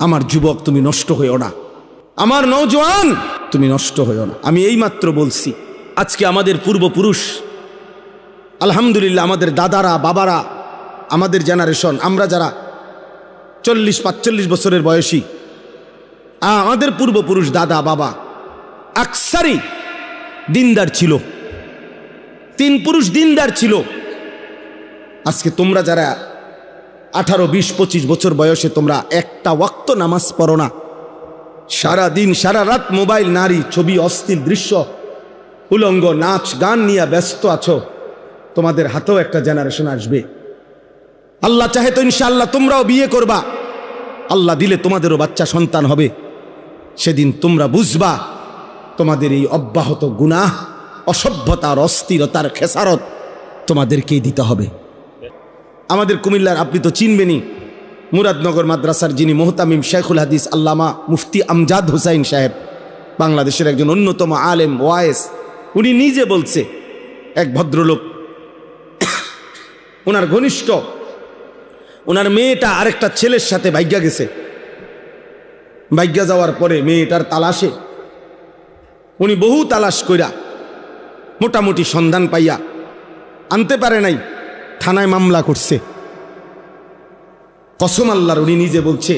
আমার যুবক তুমি নষ্ট হইও না, আমার নওজোয়ান তুমি নষ্ট হইও না। আমি এইমাত্র বলছি, আজকে আমাদের পূর্বপুরুষ আলহামদুলিল্লাহ, আমাদের দাদারা বাবারা, আমাদের জেনারেশন, আমরা যারা 40-45 বছরের বয়সী, আমাদের পূর্বপুরুষ দাদা বাবা আকসারই দিনদার ছিল, 3 পুরুষ দিনদার ছিল। আজকে তোমরা যারা 18, 20, 25 বছর বয়সে তোমরা একটা ওয়াক্ত নামাজ পড়ো না, সারা দিন সারা রাত মোবাইল, নারী, ছবি, অশ্লীল দৃশ্য, উলঙ্গ নাচ গান নিয়ে ব্যস্ত আছো, তোমাদের হাতেও একটা জেনারেশন আসবে। আল্লাহ চাহে তো ইনশাআল্লাহ তোমরাও বিয়ে করবা, আল্লাহ দিলে তোমাদেরও বাচ্চা সন্তান হবে। সেদিন তোমরা বুঝবা তোমাদের এই অব্যাহত গুনাহ, অসভ্যতার, অস্থিরতার খেসারত তোমাদেরকেই দিতে হবে। আমাদের কুমিল্লার, আপনি তো চিনবেনই, মুরাদনগর মাদ্রাসার যিনি মোহতামিম শেখুল হাদিস আল্লামা মুফতি আমজাদ হুসাইন সাহেব, বাংলাদেশের একজন অন্যতম আলেম ওয়ায়েস, উনি নিজে বলছে, এক ভদ্রলোক, ওনার ঘনিষ্ঠ, ওনার মেয়েটা আরেকটা ছেলের সাথে ভাগ্যা গেছে। ভাগ্যা যাওয়ার পরে মেয়েটার তালাশে উনি বহু তালাশ কইরা মোটামুটি সন্ধান পাইয়া আনতে পারে নাই, থানায় মামলা করছে। কসম আল্লাহর, উনি নিজে বলছে,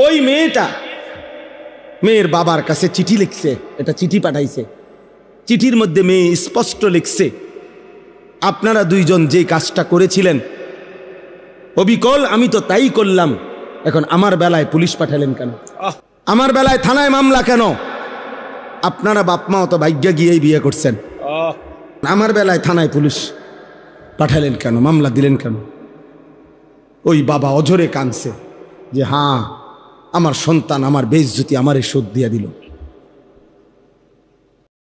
ওই মেয়েটা মেয়ের বাবার কাছে চিঠি লিখছে, এটা চিঠি পাঠাইছে। চিঠির মধ্যে মেয়ে স্পষ্ট লিখছে, আপনারা দুইজন যে কাজটা করেছিলেন অবিকল আমি তো তাই করলাম, এখন আমার বেলায় পুলিশ পাঠালেন কেন? আমার বেলায় থানায় মামলা কেন? আপনারা বাপমা অত ভাগ্যা গিয়েই বিয়ে করছেন, আমার বেলায় থানায় পুলিশ পাঠালেন কেন, মামলা দিলেন কেন? ওই বাবা অঝরে কাঁদছে যে হ্যাঁ, আমার সন্তান আমার বেইজ্জতি আমারে শোধ দিয়ে দিল।